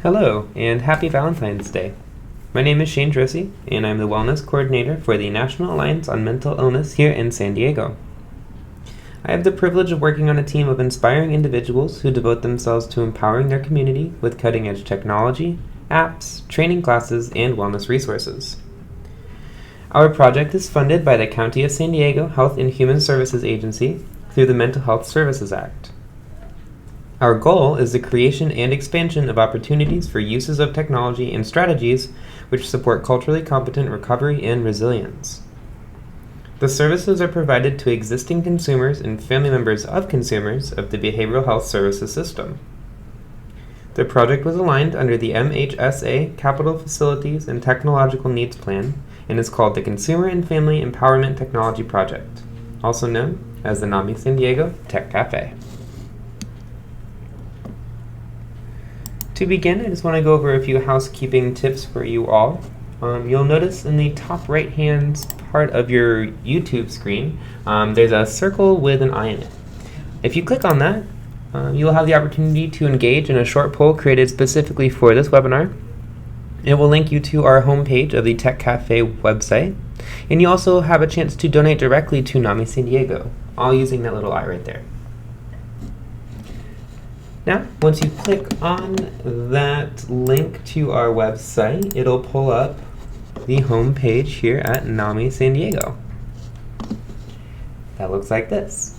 Hello, and happy Valentine's Day. My name is Shane Drosy, and I'm the Wellness Coordinator for the National Alliance on Mental Illness here in San Diego. I have the privilege of working on a team of inspiring individuals who devote themselves to empowering their community with cutting-edge technology, apps, training classes, and wellness resources. Our project is funded by the County of San Diego Health and Human Services Agency through the Mental Health Services Act. Our goal is the creation and expansion of opportunities for uses of technology and strategies which support culturally competent recovery and resilience. The services are provided to existing consumers and family members of consumers of the behavioral health services system. The project was aligned under the MHSA Capital Facilities and Technological Needs Plan and is called the Consumer and Family Empowerment Technology Project, also known as the NAMI San Diego Tech Cafe. To begin, I just want to go over a few housekeeping tips for you all. You'll notice in the top right-hand part of your YouTube screen, there's a circle with an eye in it. If you click on that, you'll have the opportunity to engage in a short poll created specifically for this webinar. It will link you to our homepage of the Tech Cafe website, and you also have a chance to donate directly to NAMI San Diego, all using that little eye right there. Now, once you click on that link to our website, it'll pull up the home page here at NAMI San Diego. That looks like this.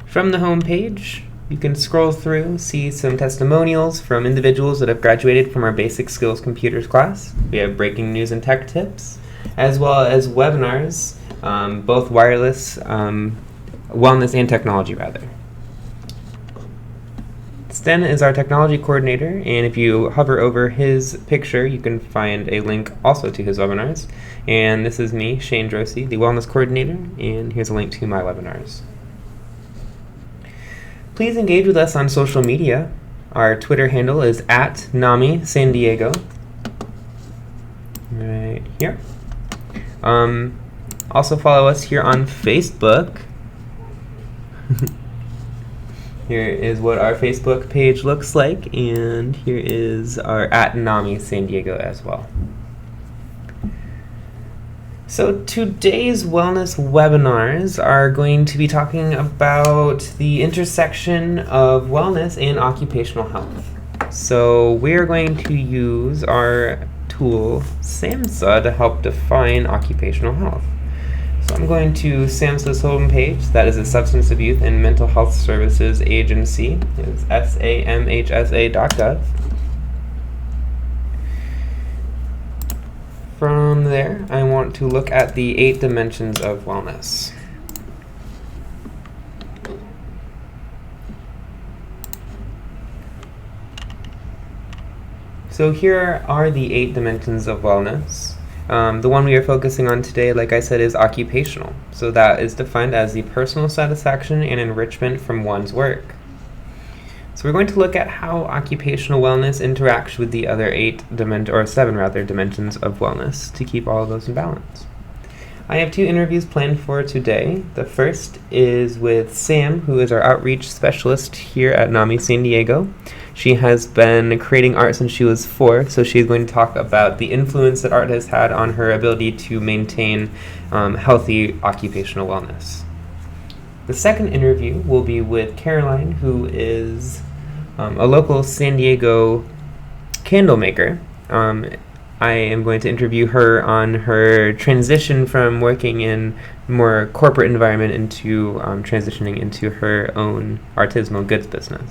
From the home page, you can scroll through, see some testimonials from individuals that have graduated from our Basic Skills Computers class. We have breaking news and tech tips, as well as webinars, both wireless, wellness and technology rather. Sten is our technology coordinator, and if you hover over his picture, you can find a link also to his webinars. And this is me, Shane Drosy, the wellness coordinator, and here's a link to my webinars. Please engage with us on social media. Our Twitter handle is @NAMI San Diego. Right here. Also follow us here on Facebook. Here is what our Facebook page looks like, and here is our @NAMI San Diego as well. So today's wellness webinars are going to be talking about the intersection of wellness and occupational health. So we're going to use our tool SAMHSA to help define occupational health. So I'm going to SAMHSA's homepage. That is the Substance Abuse and Mental Health Services Agency. It's samhsa.gov. From there, I want to look at the 8 dimensions of wellness. So here are the 8 dimensions of wellness. The one we are focusing on today, like I said, is occupational. So that is defined as the personal satisfaction and enrichment from one's work. So we're going to look at how occupational wellness interacts with the other 7 dimensions of wellness to keep all of those in balance. I have 2 interviews planned for today. The first is with Sam, who is our outreach specialist here at NAMI San Diego. She has been creating art since she was 4, so she's going to talk about the influence that art has had on her ability to maintain healthy occupational wellness. The second interview will be with Caroline, who is a local San Diego candle maker. I am going to interview her on her transition from working in more corporate environment into transitioning into her own artisanal goods business.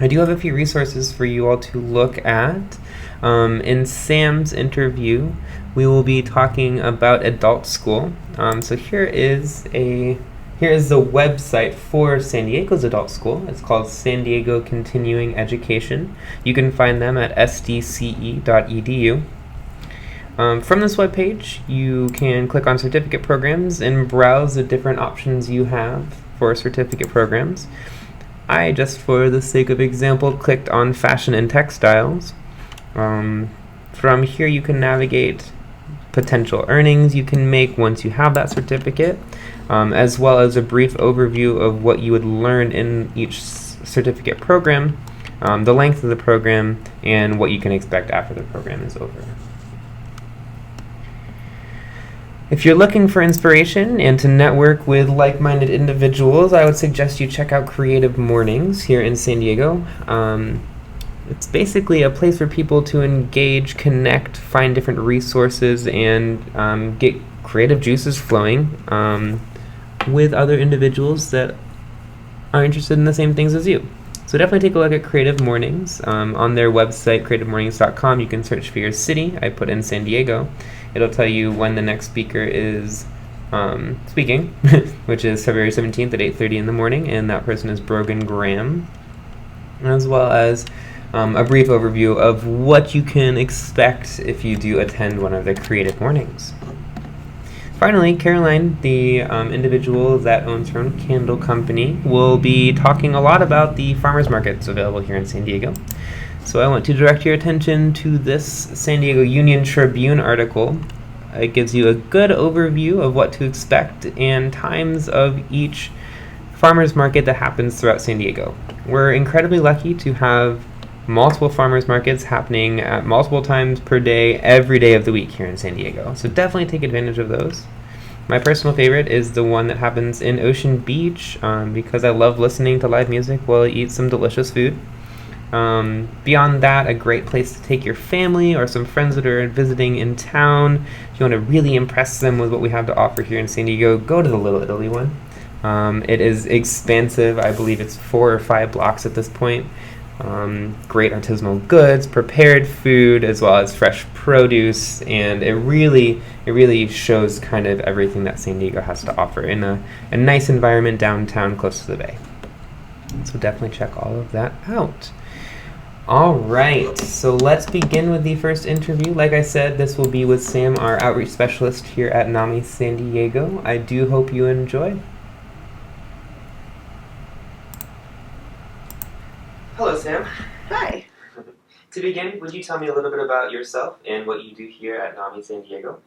I do have a few resources for you all to look at. In Sam's interview, we will be talking about adult school. So here is the website for San Diego's adult school. It's called San Diego Continuing Education. You can find them at sdce.edu. From this webpage, you can click on certificate programs and browse the different options you have for certificate programs. I, just for the sake of example, clicked on fashion and textiles. From here you can navigate potential earnings you can make once you have that certificate, as well as a brief overview of what you would learn in each certificate program, the length of the program, and what you can expect after the program is over. If you're looking for inspiration and to network with like-minded individuals, I would suggest you check out Creative Mornings here in San Diego. It's basically a place for people to engage, connect, find different resources, and get creative juices flowing with other individuals that are interested in the same things as you. So definitely take a look at Creative Mornings. On their website, creativemornings.com, you can search for your city. I put in San Diego. It'll tell you when the next speaker is speaking, which is February 17th at 8:30 in the morning, and that person is Brogan Graham, as well as a brief overview of what you can expect if you do attend one of the Creative Mornings. Finally, Caroline, the individual that owns her own candle company, will be talking a lot about the farmers markets available here in San Diego. So I want to direct your attention to this San Diego Union Tribune article. It gives you a good overview of what to expect and times of each farmers market that happens throughout San Diego. We're incredibly lucky to have multiple farmers markets happening at multiple times per day, every day of the week here in San Diego. So definitely take advantage of those. My personal favorite is the one that happens in Ocean Beach because I love listening to live music while I eat some delicious food. Beyond that, a great place to take your family or some friends that are visiting in town. If you want to really impress them with what we have to offer here in San Diego, go to the Little Italy one. It is expansive. I believe it's 4 or 5 blocks at this point. Great artisanal goods, prepared food, as well as fresh produce, and it really shows kind of everything that San Diego has to offer in a nice environment downtown close to the bay. So definitely check all of that out. All right, so let's begin with the first interview. Like I said, this will be with Sam, our outreach specialist here at NAMI San Diego. I do hope you enjoy. Hello, Sam. Hi. To begin, would you tell me a little bit about yourself and what you do here at NAMI San Diego?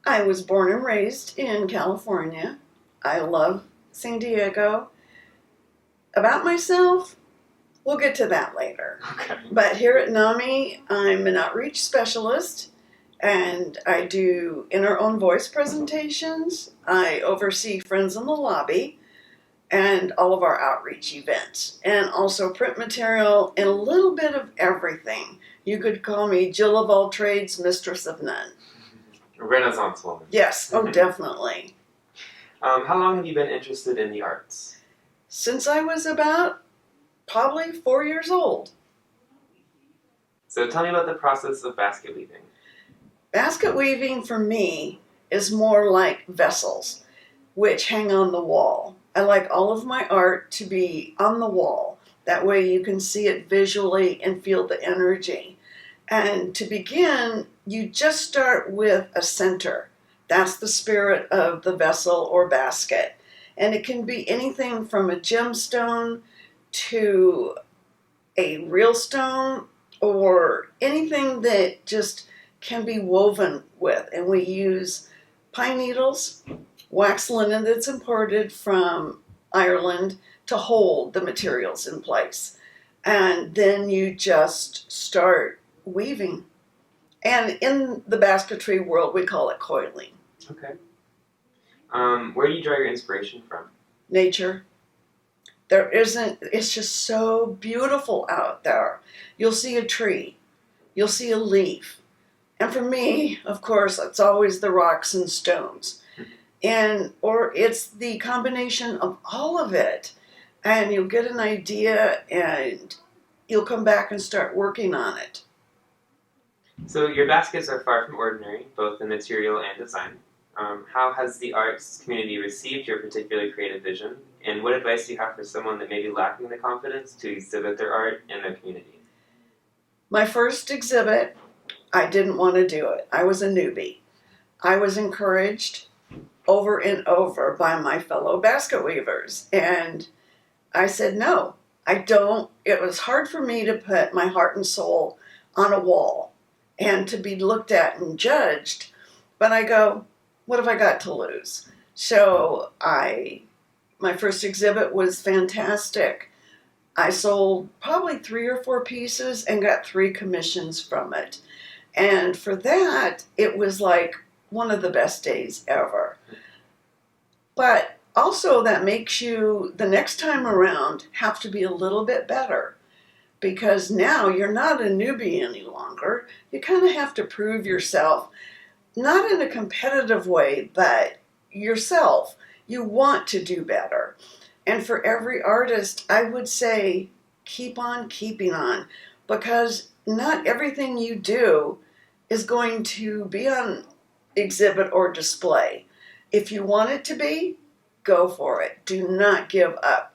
I was born and raised in California. I love San Diego. About myself, we'll get to that later. Okay. But here at NAMI, I'm an outreach specialist, and I do inner own voice presentations. I oversee Friends in the Lobby and all of our outreach events, and also print material and a little bit of everything. You could call me Jill of all trades, mistress of none. A Renaissance woman. Yes, oh, definitely. How long have you been interested in the arts? Since I was about probably 4 years old. So tell me about the process of basket weaving. Basket weaving for me is more like vessels, which hang on the wall. I like all of my art to be on the wall. That way you can see it visually and feel the energy. And to begin, you just start with a center. That's the spirit of the vessel or basket. And it can be anything from a gemstone to a real stone or anything that just can be woven with. And we use pine needles, wax linen that's imported from Ireland to hold the materials in place. And then you just start weaving. And in the basketry world, we call it coiling. Okay. Where do you draw your inspiration from? Nature. It's just so beautiful out there. You'll see a tree. You'll see a leaf. And for me, of course, it's always the rocks and stones. Or it's the combination of all of it. And you'll get an idea and you'll come back and start working on it. So your baskets are far from ordinary, both in material and design. How has the arts community received your particular creative vision? And what advice do you have for someone that may be lacking the confidence to exhibit their art in their community? My first exhibit, I didn't want to do it. I was a newbie. I was encouraged over and over by my fellow basket weavers. And I said, no, I don't. It was hard for me to put my heart and soul on a wall and to be looked at and judged. But I go, what have I got to lose? So my first exhibit was fantastic. I sold probably 3 or 4 pieces and got 3 commissions from it. And for that, it was like one of the best days ever. But also, that makes you, the next time around, have to be a little bit better because now you're not a newbie any longer. You kind of have to prove yourself, not in a competitive way, but yourself. You want to do better. And for every artist, I would say keep on keeping on because not everything you do is going to be on exhibit or display. If you want it to be, go for it. Do not give up.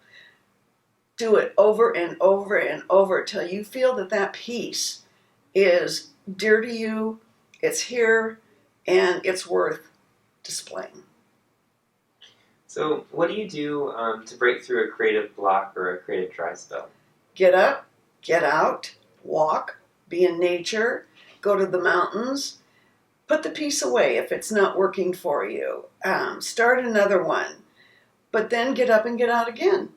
Do it over and over and over till you feel that that piece is dear to you, it's here, and it's worth displaying. So, what do you do to break through a creative block or a creative dry spell? Get up, get out, walk, be in nature, go to the mountains, put the piece away if it's not working for you. Start another one, but then get up and get out again.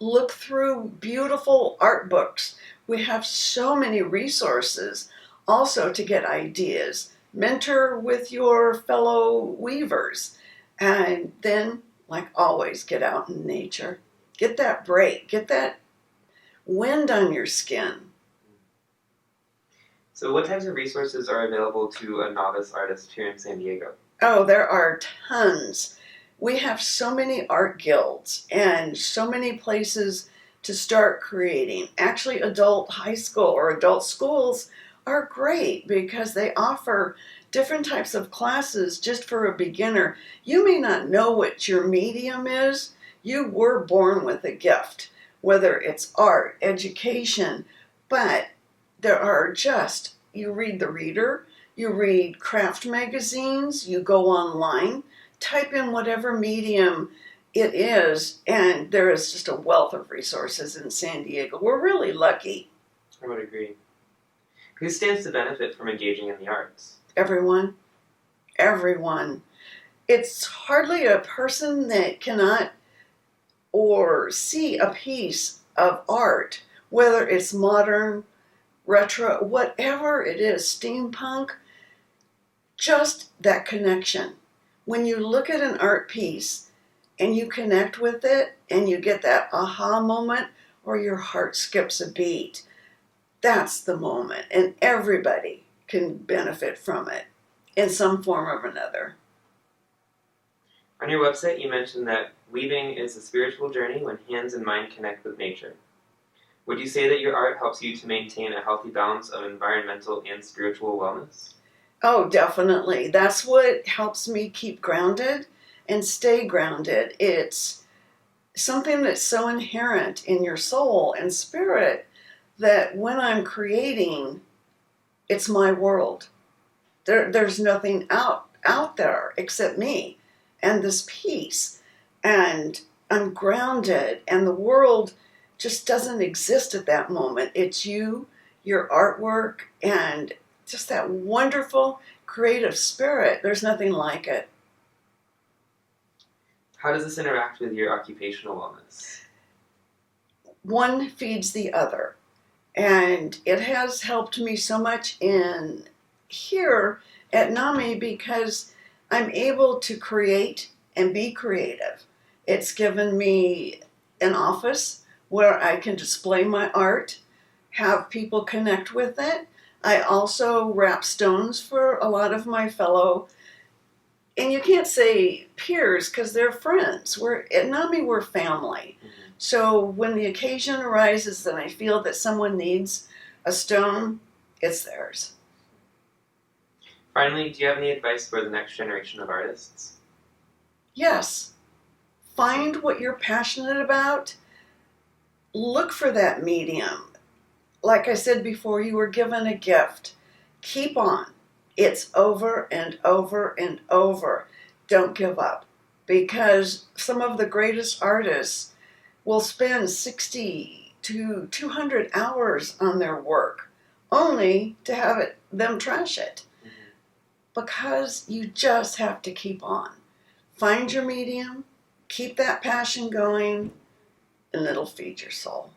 Look through beautiful art books. We have so many resources also to get ideas. Mentor with your fellow weavers. And then, like always, get out in nature. Get that break. Get that wind on your skin. So, what types of resources are available to a novice artist here in San Diego? Oh, there are tons. We have so many art guilds and so many places to start creating. Actually, adult high school or adult schools are great because they offer different types of classes just for a beginner. You may not know what your medium is. You were born with a gift, whether it's art, education, but there are just, you read the Reader, you read craft magazines, you go online, type in whatever medium it is, and there is just a wealth of resources in San Diego. We're really lucky. I would agree. Who stands to benefit from engaging in the arts? Everyone. Everyone. It's hardly a person that cannot or see a piece of art, whether it's modern, retro, whatever it is, steampunk, just that connection. When you look at an art piece and you connect with it and you get that aha moment or your heart skips a beat, that's the moment. And everybody can benefit from it in some form or another. On your website, you mentioned that weaving is a spiritual journey when hands and mind connect with nature. Would you say that your art helps you to maintain a healthy balance of environmental and spiritual wellness? Oh, definitely. That's what helps me keep grounded and stay grounded. It's something that's so inherent in your soul and spirit that when I'm creating, it's my world. There's nothing out there except me and this piece. And I'm grounded, and the world just doesn't exist at that moment. It's you, your artwork, and just that wonderful creative spirit. There's nothing like it. How does this interact with your occupational wellness? One feeds the other. And it has helped me so much in here at NAMI because I'm able to create and be creative. It's given me an office where I can display my art, have people connect with it. I also wrap stones for a lot of my fellow, and you can't say peers because they're friends. At NAMI, we're family. Mm-hmm. So when the occasion arises that I feel that someone needs a stone, it's theirs. Finally, do you have any advice for the next generation of artists? Yes. Find what you're passionate about. Look for that medium. Like I said before, you were given a gift. Keep on. It's over and over and over. Don't give up. Because some of the greatest artists will spend 60 to 200 hours on their work only to have them trash it. Mm-hmm. Because you just have to keep on. Find your medium. Keep that passion going. and it'll feed your soul.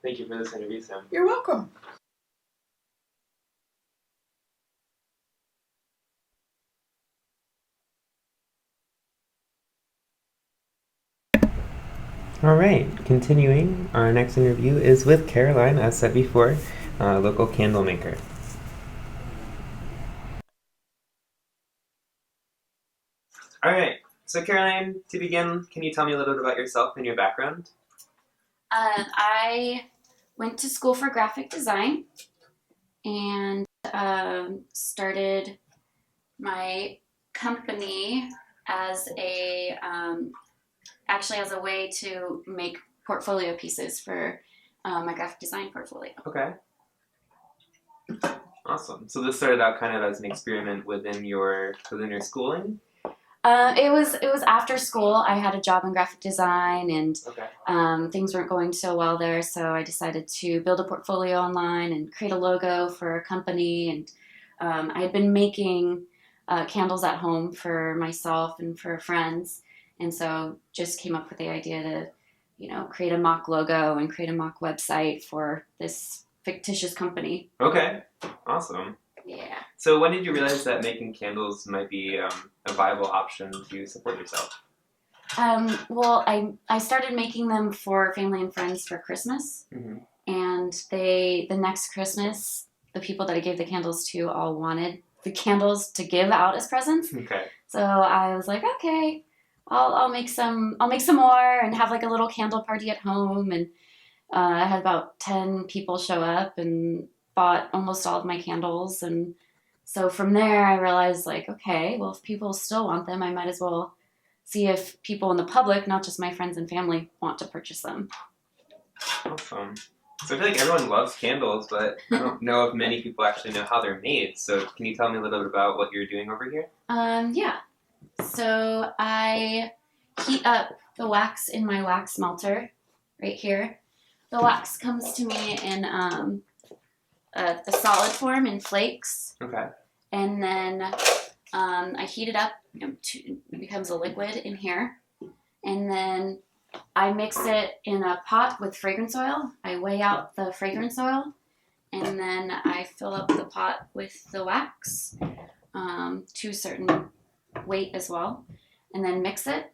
Thank you for this interview, Sam. You're welcome. All right, continuing, our next interview is with Caroline, as said before, local candle maker. All right, so Caroline, to begin, can you tell me a little bit about yourself and your background? I went to school for graphic design and started my company as actually as a way to make portfolio pieces for my graphic design portfolio. Okay. Awesome. So this started out kind of as an experiment within your schooling? It was after school. I had a job in graphic design, and Okay. things weren't going so well there. So I decided to build a portfolio online and create a logo for a company. And I had been making candles at home for myself and for friends, and so just came up with the idea to, create a mock logo and create a mock website for this fictitious company. Okay. Awesome. Yeah. So when did you realize that making candles might be a viable option to support yourself? Well, I started making them for family and friends for Christmas, Mm-hmm. and the next Christmas, the people that I gave the candles to all wanted the candles to give out as presents. Okay. So I was like, okay, I'll make some more and have like a little candle party at home. And I had about 10 people show up and bought almost all of my candles. And so from there, I realized, like, okay, well, if people still want them, I might as well see if people in the public, not just my friends and family, want to purchase them. Awesome. So I feel like everyone loves candles, but I don't know if many people actually know how they're made. So can you tell me a little bit about what you're doing over here? Yeah. So I heat up the wax in my wax melter right here. The wax comes to me in a solid form in flakes, Okay. and then I heat it up. It becomes a liquid in here, and then I mix it in a pot with fragrance oil. I weigh out the fragrance oil, and then I fill up the pot with the wax to a certain weight as well, and then mix it,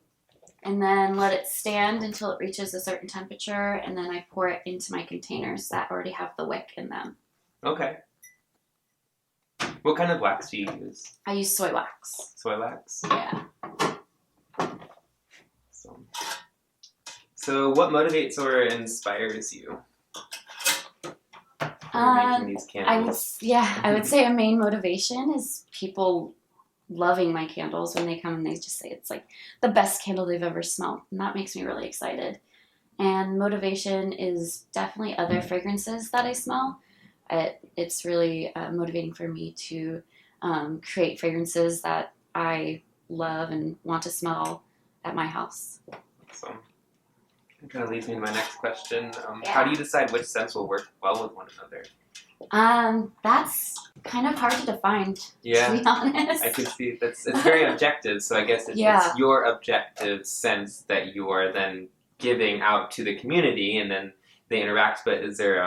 and then let it stand until it reaches a certain temperature, and then I pour it into my containers that already have the wick in them. Okay. What kind of wax do you use? I use soy wax. Soy wax? Yeah. So what motivates or inspires you when you're making these candles? I would say a main motivation is people loving my candles when they come and they just say it's like the best candle they've ever smelled, and that makes me really excited. And motivation is definitely other fragrances that I smell. It's really motivating for me to create fragrances that I love and want to smell at my house. Awesome. That kind of leads me to my next question. How do you decide which scents will work well with one another? That's kind of hard to define, to be honest. I can see it's very objective, so I guess it's your objective sense that you are then giving out to the community, and then they interact. But is there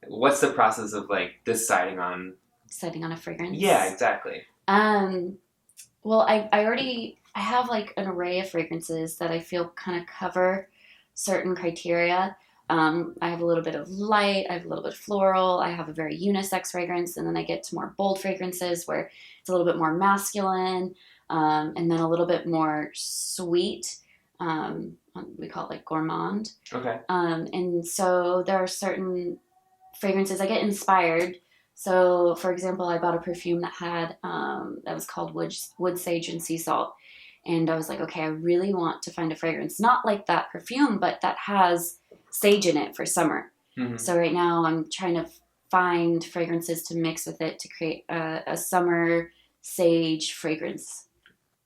what's the process of like deciding on a fragrance? Yeah, exactly. Well, I have like an array of fragrances that I feel kind of cover certain criteria. I have a little bit of light, I have a little bit of floral, I have a very unisex fragrance, and then I get to more bold fragrances where it's a little bit more masculine, and then a little bit more sweet. We call it like gourmand. Okay. And so there are certain fragrances I get inspired. So, for example, I bought a perfume that had that was called wood sage and sea salt. And I was like, okay, I really want to find a fragrance, not like that perfume, but that has sage in it for summer. Mm-hmm. So right now I'm trying to find fragrances to mix with it to create a summer sage fragrance.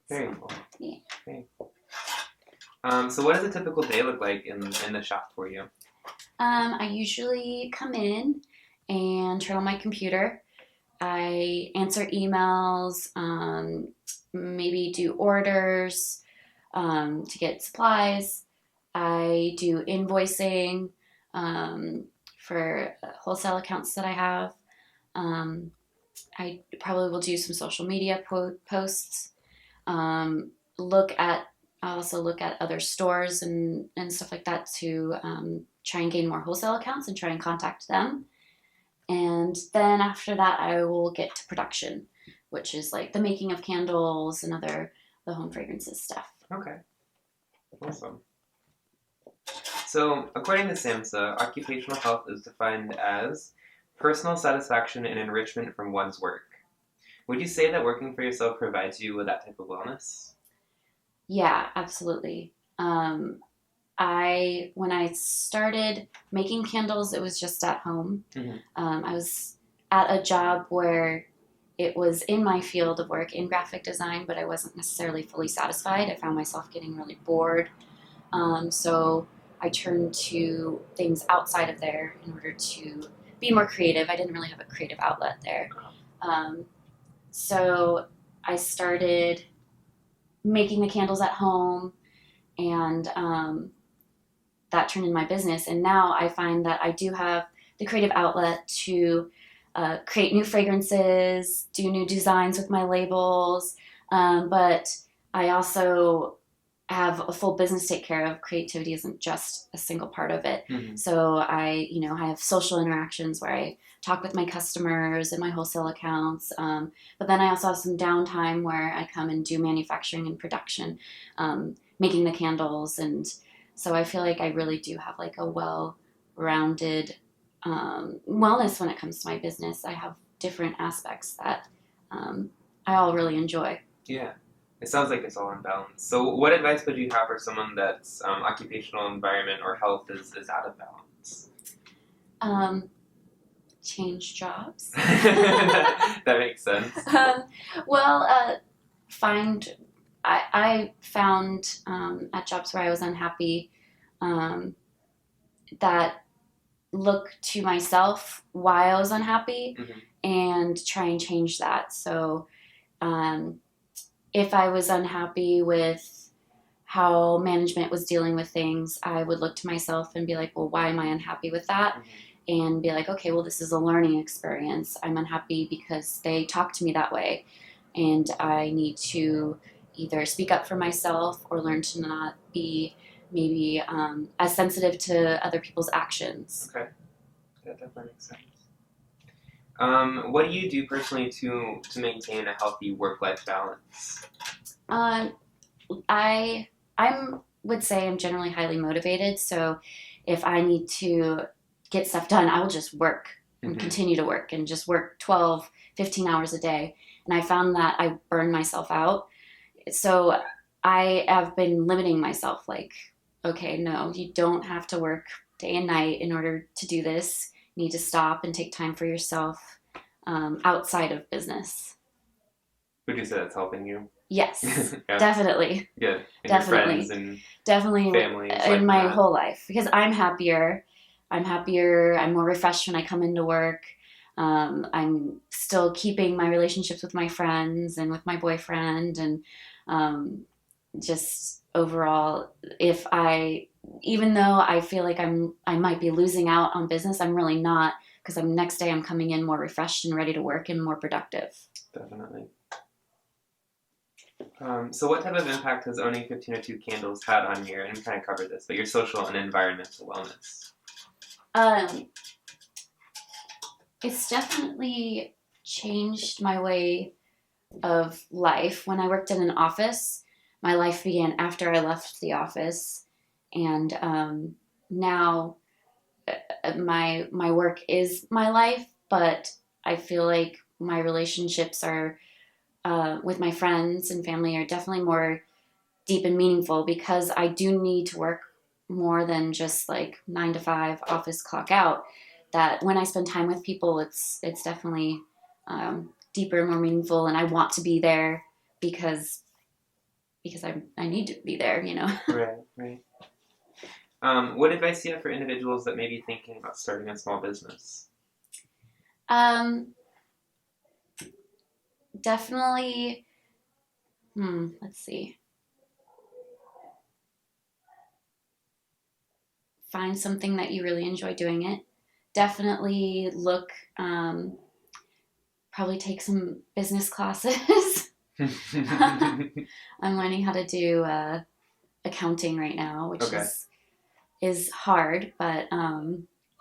Very cool. Yeah. Very cool. So what does a typical day look like in the shop for you? I usually come in and turn on my computer. I answer emails, maybe do orders to get supplies. I do invoicing for wholesale accounts that I have. Um, I probably will do some social media posts. Um, look at I also look at other stores and stuff like that to try and gain more wholesale accounts and try and contact them. And then after that, I will get to production, which is like the making of candles and other the home fragrances stuff. Okay, awesome. So, according to SAMHSA, occupational health is defined as personal satisfaction and enrichment from one's work. Would you say that working for yourself provides you with that type of wellness? Yeah, absolutely. When I started making candles, it was just at home. Mm-hmm. I was at a job where it was in my field of work in graphic design, but I wasn't necessarily fully satisfied. I found myself getting really bored. So I turned to things outside of there in order to be more creative. I didn't really have a creative outlet there. So I started making the candles at home, and that turned into my business. And now I find that I do have the creative outlet to create new fragrances, do new designs with my labels, but I also have a full business to take care of. Creativity isn't just a single part of it. Mm-hmm. So I have social interactions where I talk with my customers and my wholesale accounts. But then I also have some downtime where I come and do manufacturing and production, making the candles. And so I feel like I really do have like a well-rounded wellness when it comes to my business. I have different aspects that I all really enjoy. Yeah. It sounds like it's all in balance. So, what advice would you have for someone that's occupational environment or health is out of balance? Change jobs. That makes sense. I found at jobs where I was unhappy that look to myself why I was unhappy Mm-hmm. and try and change that. So if I was unhappy with how management was dealing with things, I would look to myself and be like, well, why am I unhappy with that? Mm-hmm. And be like, okay, well, this is a learning experience. I'm unhappy because they talk to me that way. And I need to either speak up for myself or learn to not be maybe as sensitive to other people's actions. Okay, that definitely makes sense. What do you do personally to maintain a healthy work-life balance? I would say I'm generally highly motivated. So if I need to get stuff done, I will just work and Mm-hmm. continue to work and just work 12, 15 hours a day. And I found that I burn myself out. So I have been limiting myself like, okay, no, you don't have to work day and night in order to do this. You need to stop and take time for yourself outside of business. Would you say that's helping you? Yes, Yeah. Definitely. Good. And Definitely. your friends and Definitely family in my whole life because I'm happier. I'm more refreshed when I come into work. I'm still keeping my relationships with my friends and with my boyfriend, and just overall, even though I feel like I might be losing out on business, I'm really not, because next day I'm coming in more refreshed and ready to work and more productive. Definitely. So what type of impact has owning 1502 Candles had on your, and we kind of covered this, but your social and environmental wellness? It's definitely changed my way of life. When I worked in an office, my life began after I left the office, and now my work is my life. But I feel like my relationships are with my friends and family are definitely more deep and meaningful because I do need to work more than just like 9 to 5 office clock out. That when I spend time with people, it's definitely deeper and more meaningful, and I want to be there because I need to be there, you know. Right. What advice do you have for individuals that may be thinking about starting a small business? Definitely. Let's see. find something that you really enjoy doing it. Definitely look, probably take some business classes. I'm learning how to do accounting right now, which is hard, but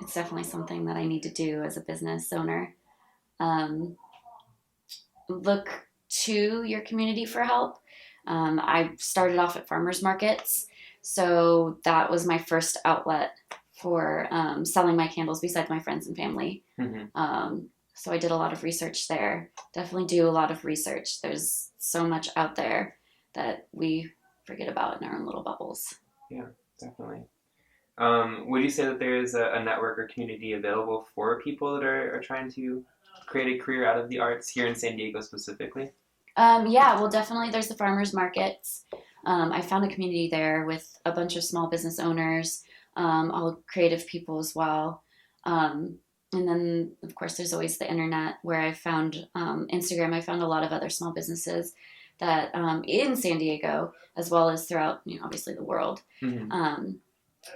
it's definitely something that I need to do as a business owner. Look to your community for help. I started off at farmers markets, so that was my first outlet for selling my candles besides my friends and family. So I did a lot of research there. Definitely do a lot of research. There's so much out there that we forget about in our own little bubbles. Yeah, definitely. Would you say that there is a network or community available for people that are trying to create a career out of the arts here in San Diego specifically? Yeah, well, definitely there's the farmers markets. I found a community there with a bunch of small business owners, all creative people as well. And then, of course, there's always the internet where I found Instagram. I found a lot of other small businesses that in San Diego, as well as throughout, obviously the world,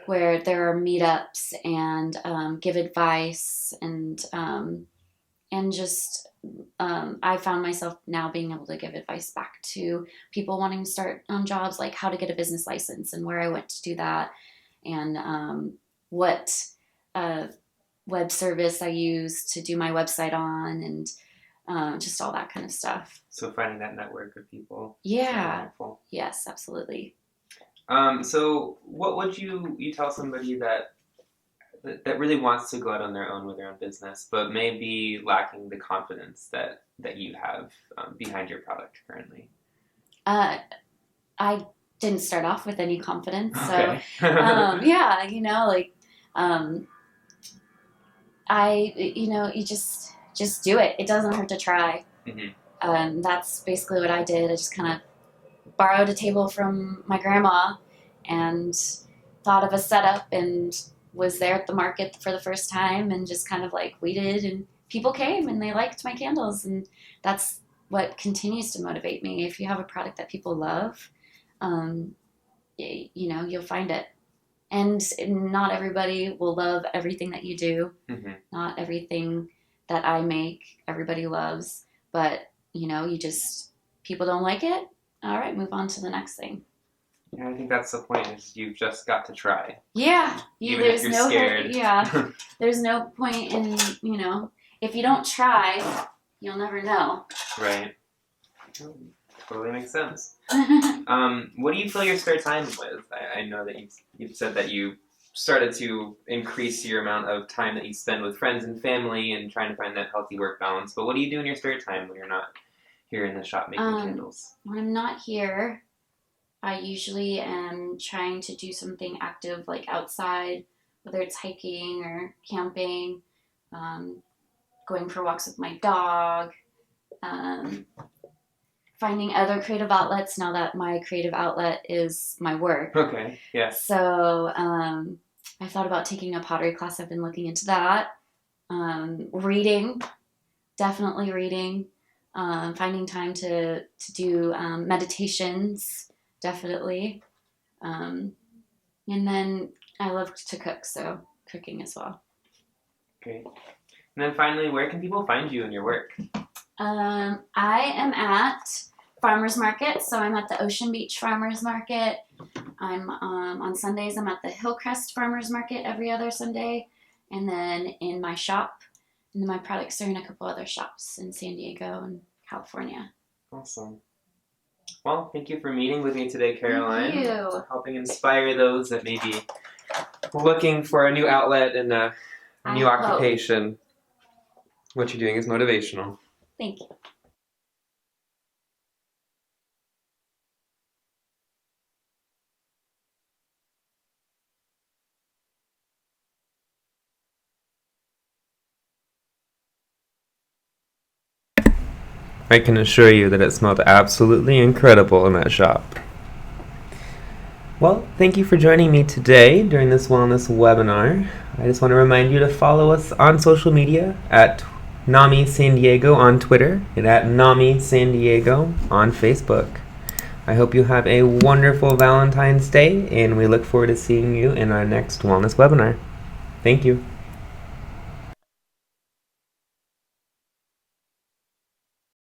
where there are meetups and give advice and just I found myself now being able to give advice back to people wanting to start jobs, like how to get a business license and where I went to do that, and what web service I use to do my website on, and just all that kind of stuff. So finding that network of people. Yeah. Yes, absolutely. So what would you tell somebody that really wants to go out on their own with their own business, but may be lacking the confidence that you have behind your product currently? I didn't start off with any confidence, so okay. yeah, you just do it. It doesn't hurt to try. That's basically what I did. I just kind of borrowed a table from my grandma and thought of a setup and was there at the market for the first time and just kind of like waited, and people came and they liked my candles, and that's what continues to motivate me. If you have a product that people love, you'll find it. And not everybody will love everything that you do. Not everything that I make everybody loves, but people don't like it. All right, move on to the next thing. Yeah, I think that's the point, is you've just got to try. Yeah. Even if you're scared. Yeah. There's no point in, if you don't try, you'll never know. Right. Totally makes sense. What do you fill your spare time with? I know that you've said that you started to increase your amount of time that you spend with friends and family and trying to find that healthy work balance. But what do you do in your spare time when you're not here in the shop making candles? When I'm not here, I usually am trying to do something active, like outside, whether it's hiking or camping, going for walks with my dog, finding other creative outlets now that my creative outlet is my work. Okay, yes. So I thought about taking a pottery class. I've been looking into that. Reading, definitely reading. Finding time to do meditations, definitely. And then I love to cook, so cooking as well. Great. And then finally, where can people find you and your work? I am at farmers market, so I'm at the Ocean Beach Farmers Market. I'm on Sundays, I'm at the Hillcrest Farmers Market every other Sunday, and then in my shop, and then my products are in a couple other shops in San Diego and California. Awesome. Well, thank you for meeting with me today, Caroline. Thank you. Helping inspire those that may be looking for a new outlet and a new occupation. What you're doing is motivational. Thank you. I can assure you that it smelled absolutely incredible in that shop. Well, thank you for joining me today during this wellness webinar. I just want to remind you to follow us on social media at NAMI San Diego on Twitter and at NAMI San Diego on Facebook. I hope you have a wonderful Valentine's Day, and we look forward to seeing you in our next wellness webinar. Thank you.